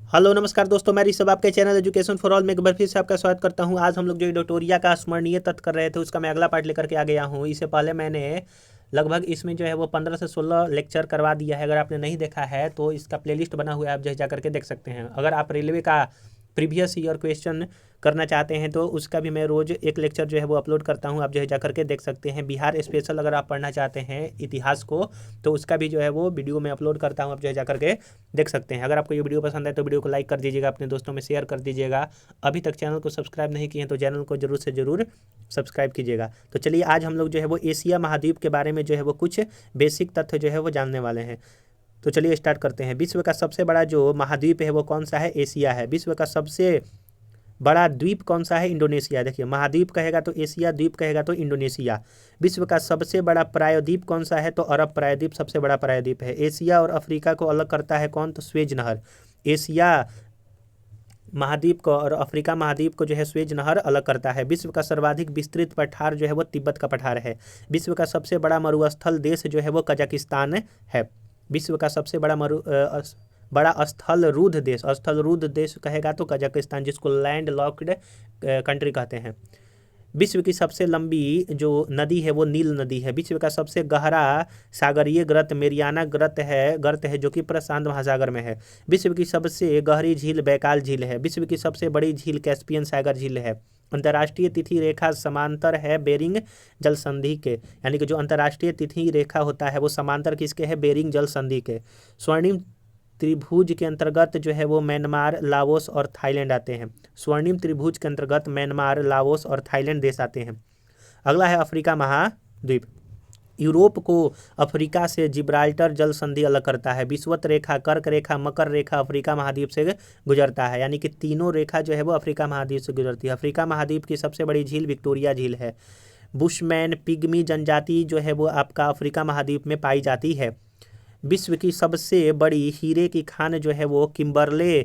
Hello नमस्कार दोस्तों, मैं ऋषभ आपके चैनल एजुकेशन फॉर ऑल में एक बार फिर से आपका स्वागत करता हूं। आज हम लोग जो इडोटोरिया का स्मरणीय तथ्य कर रहे थे उसका मैं अगला पार्ट लेकर के आ गया हूं। इससे पहले मैंने लगभग इसमें जो है वो 15 से 16 लेक्चर करवा दिया है। अगर आपने नहीं देखा है तो इसका प्लेलिस्ट बना हुआ है, आप जो है जा करके देख सकते हैं। अगर आप रेलवे का प्रीवियस ईयर क्वेश्चन करना चाहते हैं तो उसका भी मैं रोज़ एक लेक्चर जो है वो अपलोड करता हूं, आप जो है जा करके देख सकते हैं। बिहार स्पेशल अगर आप पढ़ना चाहते हैं इतिहास को तो उसका भी जो है वो वीडियो मैं अपलोड करता हूं, आप जो है जा करके देख सकते हैं। अगर आपको ये वीडियो पसंद है तो वीडियो को लाइक कर दीजिएगा, अपने दोस्तों में शेयर कर दीजिएगा। अभी तक चैनल को सब्सक्राइब नहीं किए हैं तो चैनल को जरूर से ज़रूर सब्सक्राइब कीजिएगा। तो चलिए आज हम लोग जो है वो एशिया महाद्वीप के बारे में जो है वो कुछ बेसिक तथ्य जो है वो जानने वाले हैं। तो चलिए स्टार्ट करते हैं। विश्व का सबसे बड़ा जो महाद्वीप है वो कौन सा है? एशिया है। विश्व का सबसे बड़ा द्वीप कौन सा है? इंडोनेशिया। देखिए, महाद्वीप कहेगा तो एशिया, द्वीप कहेगा तो इंडोनेशिया। विश्व का सबसे बड़ा प्रायद्वीप कौन सा है? तो अरब प्रायद्वीप सबसे बड़ा प्रायद्वीप है। एशिया और अफ्रीका को अलग करता है कौन? तो स्वेज नहर। एशिया महाद्वीप को और अफ्रीका महाद्वीप को जो है स्वेज नहर अलग करता है। विश्व का सर्वाधिक विस्तृत पठार जो है वो तिब्बत का पठार है। विश्व का सबसे बड़ा मरुस्थल देश जो है वो कजाकिस्तान है। विश्व का सबसे बड़ा स्थल रुद्ध देश कहेगा तो कजाकिस्तान, जिसको लैंड लॉक्ड कंट्री कहते हैं। विश्व की सबसे लंबी जो नदी है वो नील नदी है। विश्व का सबसे गहरा सागरीय गर्त मेरियाना गर्त है जो कि प्रशांत महासागर में है। विश्व की सबसे गहरी झील बैकाल झील है। विश्व की सबसे बड़ी झील कैस्पियन सागर झील है। अंतर्राष्ट्रीय तिथि रेखा समांतर है बेरिंग जल संधि के, यानी कि जो अंतर्राष्ट्रीय तिथि रेखा होता है वो समांतर किसके है? बेरिंग जल संधि के। स्वर्णिम त्रिभुज के अंतर्गत जो है वो म्यांमार, लाओस और थाईलैंड आते हैं। स्वर्णिम त्रिभुज के अंतर्गत म्यांमार, लाओस और थाईलैंड देश आते हैं। अगला है अफ्रीका महाद्वीप। यूरोप को अफ्रीका से जिब्राल्टर जल संधि अलग करता है। विषुवत रेखा, कर्क रेखा, मकर रेखा अफ्रीका महाद्वीप से गुजरता है, यानी कि तीनों रेखा जो है वो अफ्रीका महाद्वीप से गुजरती है। अफ्रीका महाद्वीप की सबसे बड़ी झील विक्टोरिया झील है। बुशमैन पिग्मी जनजाति जो है वो आपका अफ्रीका महाद्वीप में पाई जाती है। विश्व की सबसे बड़ी हीरे की खान जो है वो किम्बरले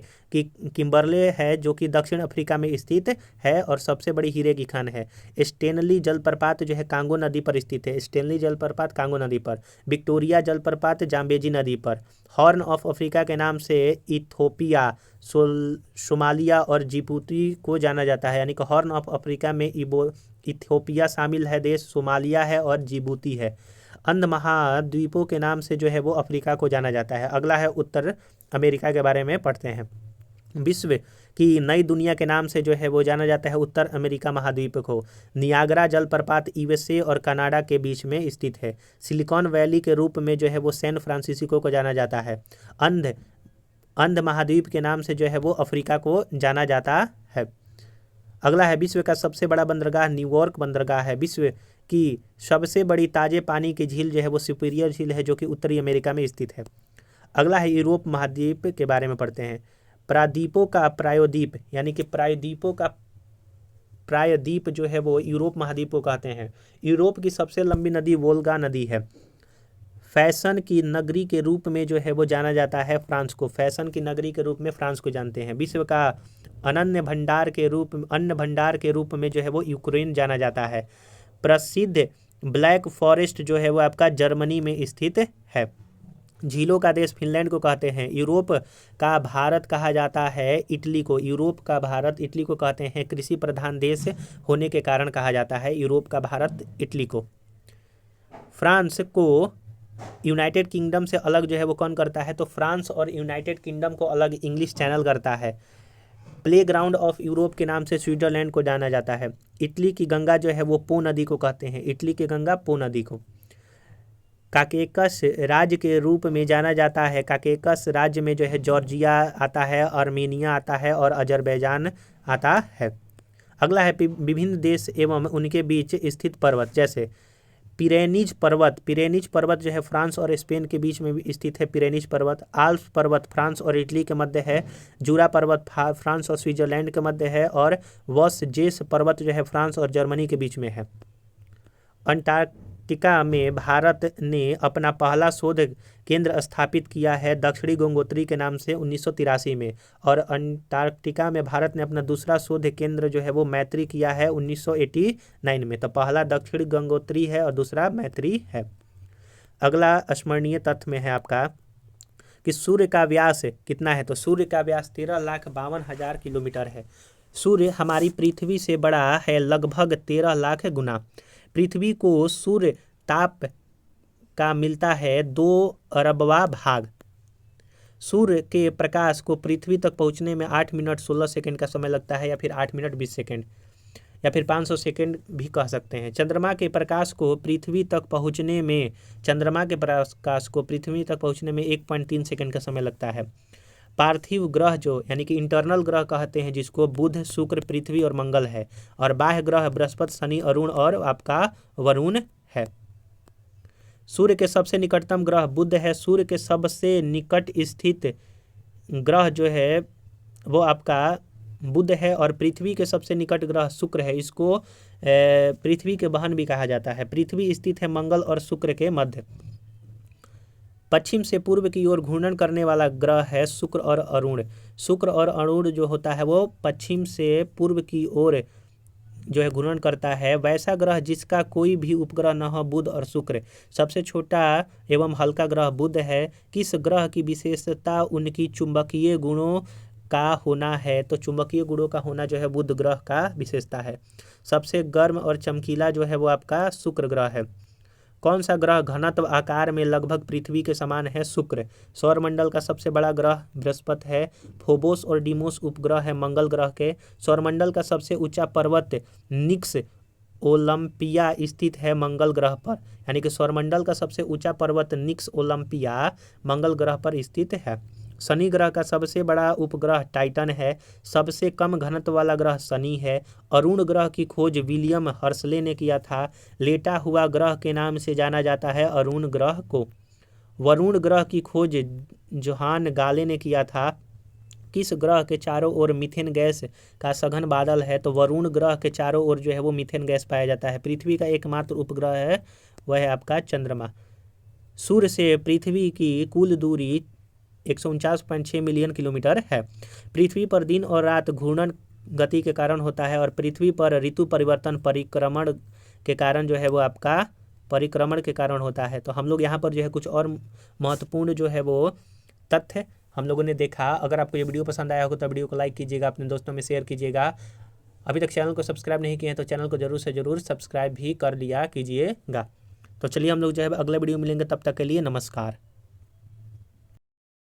है, जो कि दक्षिण अफ्रीका में स्थित है और सबसे बड़ी हीरे की खान है। स्टेनली जलप्रपात जो है कांगो नदी पर स्थित है। स्टेनली जलप्रपात कांगो नदी पर। विक्टोरिया जलप्रपात जाम्बेजी नदी पर। हॉर्न ऑफ अफ्रीका के नाम से इथोपिया, सोमालिया और जिबूती को जाना जाता है, यानी कि हॉर्न ऑफ अफ्रीका में इथोपिया शामिल है देश, सोमालिया है और जिबूती है। अंध महाद्वीपों के नाम से जो है वो अफ्रीका को जाना जाता है। अगला है उत्तर अमेरिका के बारे में पढ़ते हैं। विश्व की नई दुनिया के नाम से जो है वो जाना जाता है उत्तर अमेरिका महाद्वीप को। नियाग्रा जलप्रपात यूएसए और कनाडा के बीच में स्थित है। सिलिकॉन वैली के रूप में जो है वो सैन फ्रांसिस्को को जाना जाता है। अंध महाद्वीप के नाम से जो है वो अफ्रीका को जाना जाता है। अगला है विश्व का सबसे बड़ा बंदरगाह न्यूयॉर्क बंदरगाह है। विश्व की सबसे बड़ी ताजे पानी की झील जो है वो सुपीरियर झील है, जो कि उत्तरी अमेरिका में स्थित है। अगला है यूरोप महाद्वीप के बारे में पढ़ते हैं। प्रायद्वीपों का प्रायोद्वीप, यानी कि प्रायद्वीपों का प्रायद्वीप जो है वो यूरोप महाद्वीप को कहते हैं। यूरोप की सबसे लंबी नदी वोल्गा नदी है। फैशन की नगरी के रूप में जो है वो जाना जाता है फ्रांस को। फैशन की नगरी के रूप में फ्रांस को जानते हैं। विश्व का अन्न भंडार के रूप में जो है वो यूक्रेन जाना जाता है। प्रसिद्ध ब्लैक फॉरेस्ट जो है वो आपका जर्मनी में स्थित है। झीलों का देश फिनलैंड को कहते हैं। यूरोप का भारत कहा जाता है इटली को। यूरोप का भारत इटली को कहते हैं। कृषि प्रधान देश होने के कारण कहा जाता है यूरोप का भारत इटली को। फ्रांस को यूनाइटेड किंगडम से अलग जो है वो कौन करता है? तो फ्रांस और यूनाइटेड किंगडम को अलग इंग्लिश चैनल करता है। प्ले ग्राउंड ऑफ यूरोप के नाम से स्विट्जरलैंड को जाना जाता है। इटली की गंगा जो है वो पो नदी को कहते हैं। इटली की गंगा पो नदी को। काकेकस राज्य के रूप में जाना जाता है। काकेकस राज्य में जो है जॉर्जिया आता है, आर्मेनिया आता है और अजरबैजान आता है। अगला है विभिन्न देश एवं उनके बीच स्थित पर्वत, जैसे पिरेनीज पर्वत जो है फ्रांस और स्पेन के बीच में भी स्थित है। पिरेनीज पर्वत। आल्प्स पर्वत फ्रांस और इटली के मध्य है। जूरा पर्वत फ्रांस और स्विट्जरलैंड के मध्य है। और वॉसजेस पर्वत जो है फ्रांस और जर्मनी के बीच में है। अंटार्कटिका में भारत ने अपना पहला शोध केंद्र स्थापित किया है दक्षिणी गंगोत्री के नाम से 1983 में। और अंटार्कटिका में भारत ने अपना दूसरा शोध केंद्र जो है वो मैत्री किया है 1989 में। तो पहला दक्षिणी गंगोत्री है और दूसरा मैत्री है। अगला स्मरणीय तथ्य में है आपका कि सूर्य का व्यास कितना है, तो सूर्य का व्यास 13,52,000 किलोमीटर है। सूर्य हमारी पृथ्वी से बड़ा है लगभग 13 लाख गुना। पृथ्वी को सूर्य ताप का मिलता है 2 अरबवा भाग। सूर्य के प्रकाश को पृथ्वी तक पहुंचने में 8 मिनट 16 सेकंड का समय लगता है, या फिर 8 मिनट 20 सेकंड, या फिर 500 सेकंड भी कह सकते हैं। चंद्रमा के प्रकाश को पृथ्वी तक पहुंचने में 1.3 सेकंड का समय लगता है। पार्थिव ग्रह जो यानी कि इंटरनल ग्रह कहते हैं, जिसको बुध, शुक्र, पृथ्वी और मंगल है, और बाह्य ग्रह बृहस्पति, शनि, अरुण और आपका वरुण है। सूर्य के सबसे निकटतम ग्रह बुध है। सूर्य के सबसे निकट स्थित ग्रह जो है वो आपका बुध है, और पृथ्वी के सबसे निकट ग्रह शुक्र है। इसको पृथ्वी के बहन भी कहा जाता है। पृथ्वी स्थित है मंगल और शुक्र के मध्य। पश्चिम से पूर्व की ओर घूर्णन करने वाला ग्रह है शुक्र और अरुण। शुक्र और अरुण जो होता है वो पश्चिम से पूर्व की ओर जो है घूर्णन करता है। वैसा ग्रह जिसका कोई भी उपग्रह न हो बुध और शुक्र। सबसे छोटा एवं हल्का ग्रह बुध है। किस ग्रह की विशेषता उनकी चुंबकीय गुणों का होना है, तो चुंबकीय गुणों का होना जो है बुध ग्रह का विशेषता है। सबसे गर्म और चमकीला जो है वो आपका शुक्र ग्रह है। कौन सा ग्रह घनत्व आकार में लगभग पृथ्वी के समान है? शुक्र। सौरमंडल का सबसे बड़ा ग्रह बृहस्पति है। फोबोस और डीमोस उपग्रह है मंगल ग्रह के। सौरमंडल का सबसे ऊंचा पर्वत निक्स ओलंपिया स्थित है मंगल ग्रह पर, यानी कि सौरमंडल का सबसे ऊंचा पर्वत निक्स ओलंपिया मंगल ग्रह पर स्थित है। शनि ग्रह का सबसे बड़ा उपग्रह टाइटन है। सबसे कम घनत्व वाला ग्रह शनि है। अरुण ग्रह की खोज विलियम हर्शले ने किया था। लेटा हुआ ग्रह के नाम से जाना जाता है अरुण ग्रह को। वरुण ग्रह की खोज जोहान गाले ने किया था। किस ग्रह के चारों ओर मीथेन गैस का सघन बादल है? तो वरुण ग्रह के चारों ओर जो है वो मीथेन गैस पाया जाता है। पृथ्वी का एकमात्र उपग्रह है वह है आपका चंद्रमा। सूर्य से पृथ्वी की कुल दूरी 149.6 मिलियन किलोमीटर है। पृथ्वी पर दिन और रात घूर्णन गति के कारण होता है, और पृथ्वी पर ऋतु परिवर्तन परिक्रमण के कारण जो है वो आपका परिक्रमण के कारण होता है। तो हम लोग यहाँ पर जो है कुछ और महत्वपूर्ण जो है वो तथ्य हम लोगों ने देखा। अगर आपको ये वीडियो पसंद आया हो तो वीडियो को लाइक कीजिएगा, अपने दोस्तों में शेयर कीजिएगा। अभी तक चैनल को सब्सक्राइब नहीं किए हैं तो चैनल को जरूर से जरूर सब्सक्राइब भी कर लिया कीजिएगा। तो चलिए हम लोग जो है अगले वीडियो मिलेंगे, तब तक के लिए नमस्कार।